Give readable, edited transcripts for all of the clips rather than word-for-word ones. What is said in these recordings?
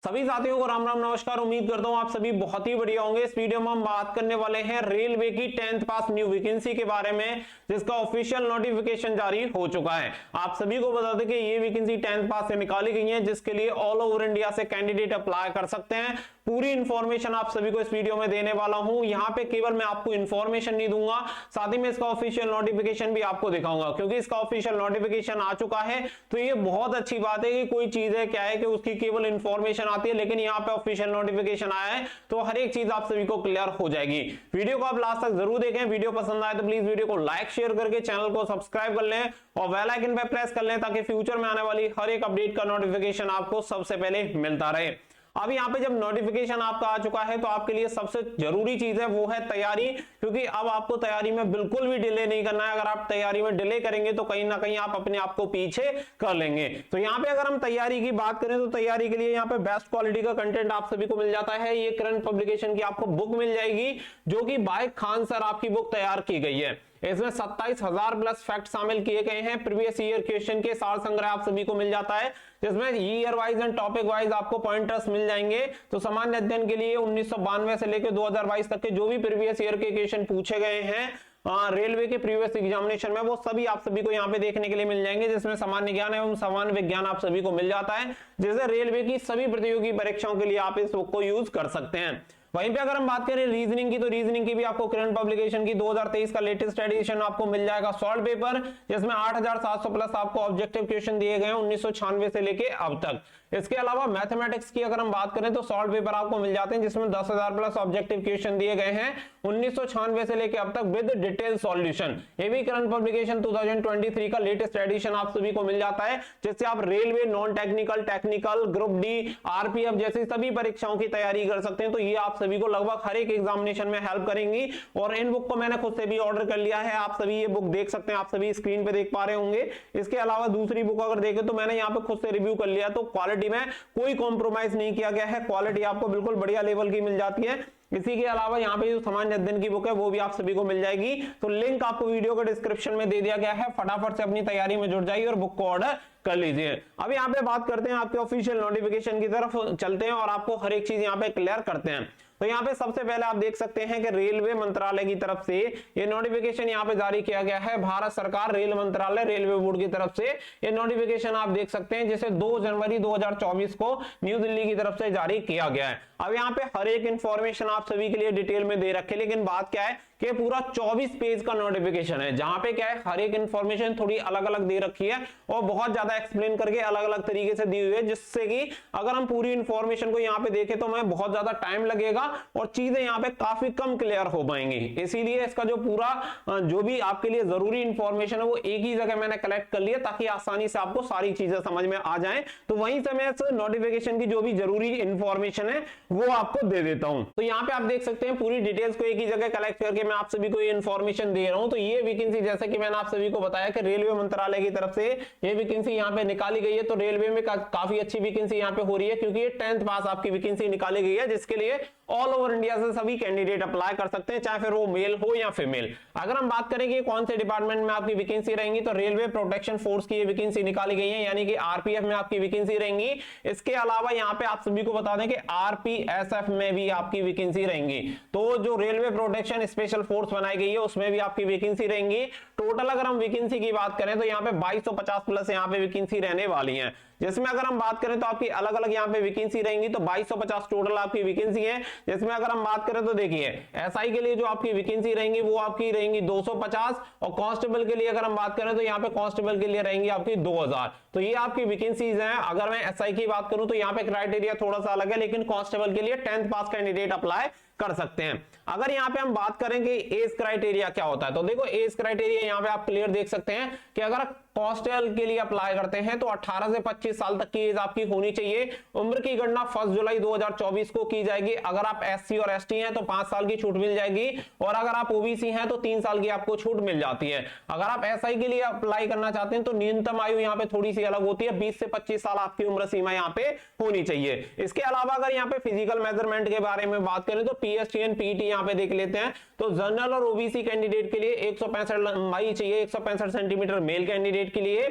सभी साथियों को राम राम नमस्कार। उम्मीद करता हूं आप सभी बहुत ही बढ़िया होंगे। इस वीडियो में हम बात करने वाले हैं रेलवे की 10th पास न्यू वैकेंसी के बारे में, जिसका ऑफिशियल नोटिफिकेशन जारी हो चुका है। आप सभी को बता दें कि ये वैकेंसी 10th पास से निकाली गई है, जिसके लिए ऑल ओवर इंडिया से कैंडिडेट अप्लाई कर सकते हैं। पूरी इंफॉर्मेशन आप सभी को इस वीडियो में देने वाला हूं। यहां पे केवल मैं आपको इंफॉर्मेशन नहीं दूंगा, साथ ही में इसका ऑफिशियल नोटिफिकेशन भी आपको दिखाऊंगा, क्योंकि इसका ऑफिशियल नोटिफिकेशन आ चुका है। तो ये बहुत अच्छी बात है कि कोई चीज है क्या है कि उसकी केवल इंफॉर्मेशन आती है, लेकिन यहाँ पे ऑफिशियल नोटिफिकेशन आया है तो हर एक चीज आप सभी को क्लियर हो जाएगी। वीडियो को आप लास्ट तक जरूर देखें। वीडियो पसंद आए तो प्लीज वीडियो को लाइक शेयर करके चैनल को सब्सक्राइब कर लें और बेल आइकन पे प्रेस कर लें, ताकि फ्यूचर में आने वाली हर एक अपडेट का नोटिफिकेशन आपको सबसे पहले मिलता रहे। अब यहाँ पे जब नोटिफिकेशन आपका आ चुका है तो आपके लिए सबसे जरूरी चीज है वो है तैयारी, क्योंकि अब आपको तैयारी में बिल्कुल भी डिले नहीं करना है। अगर आप तैयारी में डिले करेंगे तो कहीं ना कहीं आप अपने आप को पीछे कर लेंगे। तो यहाँ पे अगर हम तैयारी की बात करें तो तैयारी के लिए यहाँ पे बेस्ट क्वालिटी का कंटेंट आप सभी को मिल जाता है। ये करंट पब्लिकेशन की आपको बुक मिल जाएगी, जो कि बाय खान सर आपकी बुक तैयार की गई है। इसमें 27,000 प्लस फैक्ट शामिल किए गए हैं। प्रीवियस ईयर क्वेश्चन के सार संग्रह आप सभी को मिल जाता है, जिसमें year wise and topic wise आपको पॉइंटर्स मिल जाएंगे। तो सामान्य अध्ययन के लिए 1992 से लेकर 2022 तक के जो भी प्रीवियस ईयर के क्वेश्चन पूछे गए हैं रेलवे के प्रीवियस एग्जामिनेशन में, वो सभी आप सभी को यहाँ पे देखने के लिए मिल जाएंगे, जिसमें सामान्य ज्ञान एवं सामान्य विज्ञान आप सभी को मिल जाता है, जिसे रेलवे की सभी प्रतियोगी परीक्षाओं के लिए आप इस बुक को यूज कर सकते हैं। वहीं पे अगर हम बात करें रीजनिंग की, तो रीजनिंग की भी आपको करंट पब्लिकेशन की 2023 का लेटेस्ट एडिशन आपको मिल जाएगा सॉल्व पेपर, जिसमें 8,700 प्लस आपको ऑब्जेक्टिव क्वेश्चन दिए गए हैं 1996 से लेके अब तक। इसके अलावा मैथमेटिक्स की अगर हम बात करें तो सॉल्व पेपर आपको मिल जाते हैं, जिसमें 10,000 प्लस ऑब्जेक्टिव क्वेश्चन दिए गए हैं 1996 से लेके अब तक विद डिटेल सॉल्यूशन। ये भी करंट पब्लिकेशन 2023 का लेटेस्ट एडिशन आप सभी को मिल जाता है, जिससे आप railway, non technical, technical, group D, RPF जैसी सभी परीक्षाओं की तैयारी कर सकते हैं। तो ये आप सभी को लगभग हर एक एग्जामिनेशन में हेल्प करेंगी। और इन बुक को मैंने खुद से भी ऑर्डर कर लिया है, आप सभी ये बुक देख सकते हैं, आप सभी स्क्रीन पे देख पा रहे होंगे। इसके अलावा दूसरी बुक अगर देखें तो मैंने यहाँ पे खुद से रिव्यू कर लिया, तो क्वालिटी में कोई कॉम्प्रोमाइज नहीं किया गया है। क्वालिटी आपको बिल्कुल बढ़िया लेवल की मिल जाती है। इसी के अलावा यहाँ पे जो सामान्य अध्ययन की बुक है वो भी आप सभी को मिल जाएगी। तो लिंक आपको वीडियो के डिस्क्रिप्शन में दे दिया गया है, फटाफट से अपनी तैयारी में जुट जाइए और बुक को ऑर्डर कर लीजिए। अब यहाँ पे बात करते हैं आपके ऑफिशियल नोटिफिकेशन की तरफ चलते हैं और आपको हर एक चीज यहाँ पे क्लियर करते हैं। तो यहाँ पे सबसे पहले आप देख सकते हैं कि रेलवे मंत्रालय की तरफ से ये नोटिफिकेशन यहाँ पे जारी किया गया है। भारत सरकार रेल मंत्रालय रेलवे बोर्ड की तरफ से ये नोटिफिकेशन आप देख सकते हैं, जिसे 2 जनवरी 2024 को न्यू दिल्ली की तरफ से जारी किया गया है। अब यहाँ पे हर एक इंफॉर्मेशन आप सभी के लिए डिटेल में दे रखे, लेकिन बात क्या है कि पूरा 24 पेज का नोटिफिकेशन है, जहां पे क्या है हर एक इंफॉर्मेशन थोड़ी अलग अलग दे रखी है और बहुत ज्यादा एक्सप्लेन करके अलग अलग तरीके से दी हुई है, जिससे कि अगर हम पूरी इंफॉर्मेशन को यहाँ पे देखें तो हमें बहुत ज्यादा टाइम लगेगा और चीजें यहाँ पे काफी कम क्लियर हो पाएंगी। इसीलिए इसका जो पूरा जो भी आपके लिए जरूरी इंफॉर्मेशन है वो एक ही जगह मैंने कलेक्ट कर लिया, ताकि आसानी से आपको सारी चीजें समझ में आ जाए। तो वहीं से मैं इस नोटिफिकेशन की जो भी जरूरी इंफॉर्मेशन है वो आपको दे देता हूं। तो यहाँ पे आप देख सकते हैं पूरी डिटेल्स को एक ही जगह कलेक्ट करके मैं आप सभी को ये इंफॉर्मेशन दे रहा हूं। तो ये वैकेंसी, जैसे कि मैंने आप सभी को बताया कि रेलवे मंत्रालय की तरफ से ये वैकेंसी यहाँ पे निकाली गई है। तो रेलवे में काफी अच्छी वैकेंसी यहाँ पे हो रही है, क्योंकि ये 10th पास आपकी वैकेंसी निकाली गई है, जिसके लिए ऑल ओवर इंडिया से सभी कैंडिडेट अप्लाई कर सकते हैं, चाहे फिर वो मेल हो या फीमेल। अगर हम बात करें कि कौन से डिपार्टमेंट में आपकी वैकेंसी रहेंगी, तो रेलवे प्रोटेक्शन फोर्स की ये वैकेंसी निकाली गई है, यानी कि आरपीएफ में आपकी वैकेंसी रहेंगी। इसके अलावा यहाँ पे आप सभी को बता दें कि आरपीएसएफ में भी आपकी वैकेंसी रहेंगी। तो जो रेलवे प्रोटेक्शन स्पेशल फोर्स बनाई गई है उसमें भी आपकी वैकेंसी रहेंगी। टोटल अगर हम वैकेंसी की बात करें तो यहाँ पे 2250 प्लस यहाँ पे वैकेंसी रहने वाली है, जिसमें अगर हम बात करें तो आपकी अलग अलग यहाँ पे वैकेंसी रहेंगी। तो 2250 टोटल आपकी वैकेंसी है, जिसमें अगर हम बात करें तो देखिए एसआई के लिए जो आपकी वैकेंसी रहेंगी वो आपकी रहेंगी 250, और कांस्टेबल के लिए अगर हम बात करें तो यहाँ पे कांस्टेबल के लिए रहेंगी आपकी 2000। तो ये आपकी वैकेंसीज हैं। अगर मैं एसआई की बात करूं तो यहाँ पे क्राइटेरिया थोड़ा सा अलग है, लेकिन कांस्टेबल के लिए 10th पास कैंडिडेट अप्लाई कर सकते हैं। अगर यहाँ पे हम बात करें कि एज क्राइटेरिया क्या होता है, तो देखो एज क्राइटेरिया यहाँ पे आप क्लियर देख सकते हैं कि अगर कांस्टेबल के लिए अप्लाई करते हैं तो 18 से 25 साल तक की एज आपकी होनी चाहिए। उम्र की गणना 1 जुलाई 2024 को की जाएगी। अगर आप एससी और एसटी हैं तो 5 साल की छूट मिल जाएगी, और अगर आप ओबीसी हैं तो 3 साल की आपको छूट मिल जाती है। अगर आप एसआई के लिए अप्लाई करना चाहते हैं तो न्यूनतम आयु यहाँ पे थोड़ी सी अलग होती है, 20 से 25 साल आपकी उम्र सीमा यहाँ पे होनी चाहिए। इसके अलावा अगर यहाँ पे फिजिकल मेजरमेंट के बारे में बात करें तो पीएसटीएन पीटी यहाँ पे देख लेते हैं। तो जनरल और ओबीसी कैंडिडेट के लिए 165 लंबाई चाहिए, 165 सेंटीमीटर मेल कैंडिडेट के लिए,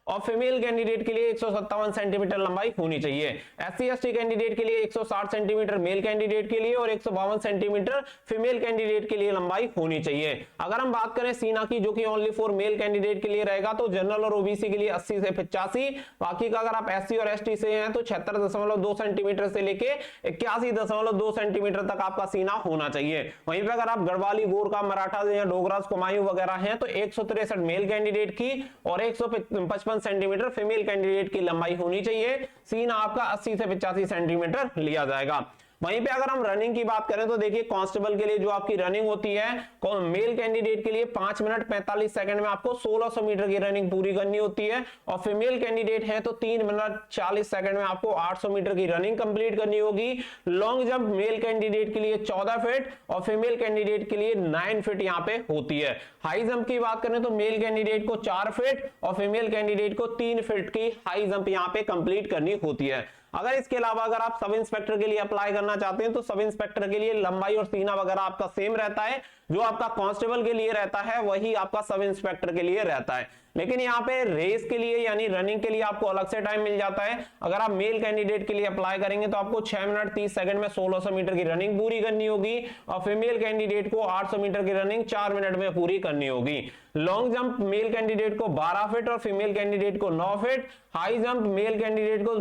और फीमेल कैंडिडेट के लिए 157 सेंटीमीटर लंबाई होनी चाहिए। SC ST कैंडिडेट के लिए 160 सेंटीमीटर मेल कैंडिडेट के लिए और 152 सेंटीमीटर फीमेल कैंडिडेट के लिए लंबाई होनी चाहिए। अगर हम बात करें सीना की, जो कि ओनली फॉर मेल कैंडिडेट के लिए रहेगा, तो जनरल और ओबीसी के लिए 80 से 85, बाकी का अगर आप SC और ST से हैं तो 76.2 सेंटीमीटर से लेके 81.2 सेंटीमीटर तक आपका सीना होना चाहिए। वहीं पे अगर आप गढ़वाली, गोरखा, मराठा या डोगरा, कुमायूं वगैरह हैं तो 163 मेल कैंडिडेट की और 155 सेंटीमीटर फीमेल कैंडिडेट की लंबाई होनी चाहिए। सीना आपका 80 से 85 सेंटीमीटर लिया जाएगा। वहीं पे अगर हम रनिंग की बात करें तो देखिए कांस्टेबल के लिए जो आपकी रनिंग होती है, मेल कैंडिडेट के लिए 5 मिनट 45 सेकंड में आपको 1600 मीटर की रनिंग पूरी करनी होती है और फीमेल कैंडिडेट है तो 3 मिनट 40 सेकंड में आपको 800 मीटर की रनिंग कंप्लीट करनी होगी। लॉन्ग जंप मेल कैंडिडेट के लिए 14 फीट और फीमेल कैंडिडेट के लिए 9 फीट यहाँ पे होती है। हाई जंप की बात करें तो मेल कैंडिडेट को 4 फीट और फीमेल कैंडिडेट को 3 फीट की हाई जंप यहाँ पे कंप्लीट करनी होती है। अगर इसके अलावा अगर आप सब इंस्पेक्टर के लिए अप्लाई करना चाहते हैं तो सब इंस्पेक्टर के लिए लंबाई और सीना वगैरह आपका सेम रहता है। जो आपका कांस्टेबल के लिए रहता है वही आपका सब इंस्पेक्टर के लिए रहता है, लेकिन यहाँ पे रेस के लिए यानी रनिंग के लिए आपको अलग से टाइम मिल जाता है। अगर आप मेल कैंडिडेट के लिए अप्लाई करेंगे तो आपको 6 मिनट 30 सेकंड में 1600 मीटर की रनिंग पूरी करनी होगी और फीमेल कैंडिडेट को 800 मीटर की रनिंग 4 मिनट में पूरी करनी होगी। लॉन्ग जंप मेल कैंडिडेट को 12 फीट और फीमेल कैंडिडेट को 9 feet. High jump male candidate को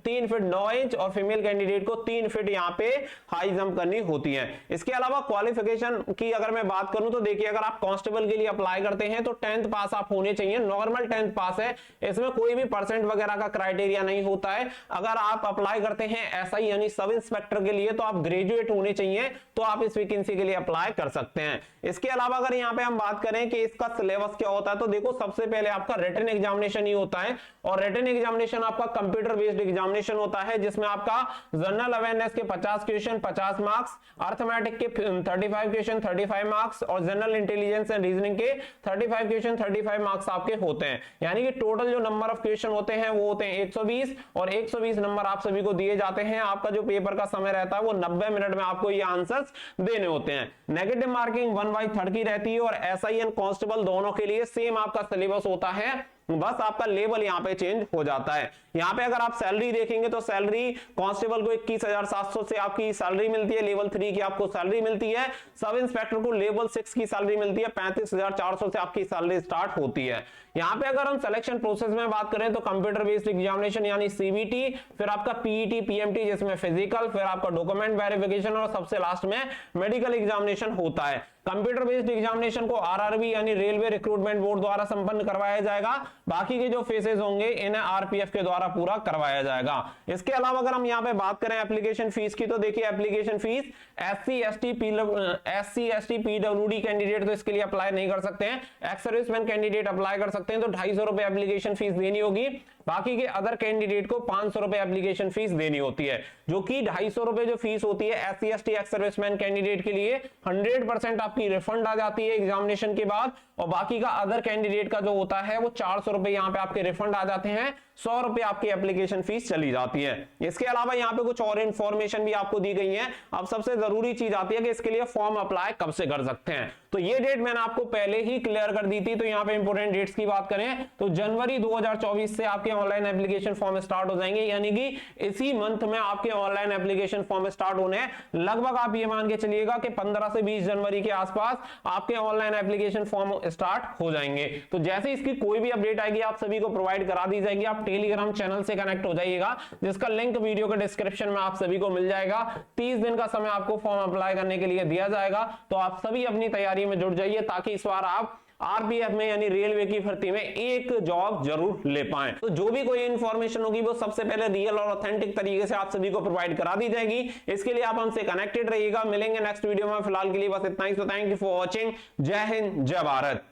3 फीट 9 इंच और फीमेल कैंडिडेट को 3 फीट यहाँ पे हाई जंप करनी होती है। इसके अलावा क्वालिफिकेशन की अगर मैं बात करूं तो देखिए अगर आप कांस्टेबल के लिए अप्लाई करते हैं तो 10th पास आप होने चाहिए। नॉर्मल 10th पास है, इसमें कोई भी परसेंट वगैरह का क्राइटेरिया नहीं होता है। अगर आप अप्लाई करते हैं ऐसा ही यानी सब इंस्पेक्टर के लिए तो आप ग्रेजुएट होने चाहिए, तो आप इस वैकेंसी के लिए अप्लाई कर सकते हैं। इसके अलावा अगर यहाँ पे हम बात करें कि इसका सिलेबस क्या होता है तो देखो सबसे पहले आपका रिटन एग्जामिनेशन ही होता है और रिटन एग्जामिनेशन आपका कंप्यूटर बेस्ड एग्जामिनेशन होता है, जिसमें आपका जनरल अवेयरनेस के 50 क्वेश्चन 50 मार्क्स, अर्थमेटिक के 35 क्वेश्चन 35 मार्क्स और जनरल इंटेलिजेंस एंड रीजनिंग के 35 क्वेश्चन 35 मार्क्स आपके होते हैं। यानी कि टोटल जो नंबर ऑफ क्वेश्चन होते हैं वो होते हैं 120 और 120 नंबर आप सभी को दिए जाते हैं। आपका जो पेपर का समय रहता है वो 90 मिनट में आपको ये आंसर्स देने होते हैं। नेगेटिव मार्किंग 1/3 की रहती है और एसआई एंड कांस्टेबल दोनों के लिए सेम आपका सिलेबस होता है, बस आपका लेवल यहाँ पे चेंज हो जाता है। यहाँ पे अगर आप सैलरी देखेंगे तो सैलरी कांस्टेबल को 21,700 से आपकी सैलरी मिलती है, लेवल 3 की आपको सैलरी मिलती है। सब इंस्पेक्टर को लेवल 6 की सैलरी मिलती है, 35,400 से आपकी सैलरी स्टार्ट होती है। यहाँ पे अगर हम सिलेक्शन प्रोसेस में बात करें तो कंप्यूटर बेस्ड एग्जामिनेशन यानी सीबीटी, फिर आपका पीईटी पीएमटी जिसमें फिजिकल, फिर आपका डॉक्यूमेंट वेरिफिकेशन और सबसे लास्ट में मेडिकल एग्जामिनेशन होता है। कंप्यूटर बेस्ड एग्जामिनेशन को आरआरबी यानी रेलवे रिक्रूटमेंट बोर्ड द्वारा संपन्न करवाया जाएगा। बाकी के जो फेसेस होंगे इन्हें आरपीएफ के द्वारा पूरा करवाया जाएगा। इसके अलावा अगर हम यहाँ पे बात करें एप्लीकेशन फीस की तो देखिए application fees SC ST PWD candidate तो इसके लिए अप्लाई नहीं कर सकते हैं। एक्स सर्विसमैन कैंडिडेट अप्लाई कर सकते हैं तो 250 रुपए एप्लीकेशन फीस देनी होगी। बाकी के अदर कैंडिडेट को 500 रुपए एप्लीकेशन फीस देनी होती है, जो कि 250 रुपए जो फीस होती है SC ST ex serviceman candidate के लिए 100% आपकी रिफंड आ जाती है एग्जामिनेशन के बाद, और बाकी का अदर कैंडिडेट का जो होता है वो 400 रुपए यहाँ पे आपके रिफंड आ जाते हैं, 100 रुपए आपकी एप्लीकेशन फीस चली जाती है। इसके अलावा यहाँ पे कुछ और इंफॉर्मेशन भी आपको दी गई है। अब सबसे जरूरी चीज आती है कि इसके लिए फॉर्म अप्लाई कब से कर सकते हैं, तो ये डेट मैंने आपको पहले ही क्लियर कर दी थी। तो यहाँ पे इंपोर्टेंट डेट्स की बात करें तो जनवरी 2024 से आपके ऑनलाइन एप्लीकेशन फॉर्म स्टार्ट हो जाएंगे, यानी कि इसी मंथ में आपके ऑनलाइन एप्लीकेशन फॉर्म स्टार्ट होने हैं। लगभग आप ये मान के चलिएगा कि 15 से 20 जनवरी के आसपास आपके ऑनलाइन एप्लीकेशन फॉर्म स्टार्ट हो जाएंगे। तो जैसे इसकी कोई भी अपडेट आएगी आप सभी को प्रोवाइड करा दी जाएगी। आप टेलीग्राम चैनल से कनेक्ट हो जाइएगा, जिसका लिंक वीडियो के डिस्क्रिप्शन में आप सभी को मिल जाएगा। 30 दिन का समय आपको फॉर्म अप्लाई करने के लिए दिया जाएगा, तो आप सभी अपनी तैयारी में जुट जाइए ताकि इस बार आप आरपीएफ में यानी रेलवे की भर्ती में एक जॉब जरूर ले पाएं। तो जो भी कोई इंफॉर्मेशन होगी वो सबसे पहले रियल और ऑथेंटिक तरीके से आप सभी को प्रोवाइड करा दी जाएगी। इसके लिए आप हमसे कनेक्टेड रहिएगा। मिलेंगे नेक्स्ट वीडियो में, फिलहाल के लिए बस इतना ही। तो थैंक यू फॉर वॉचिंग। जय हिंद, जय भारत।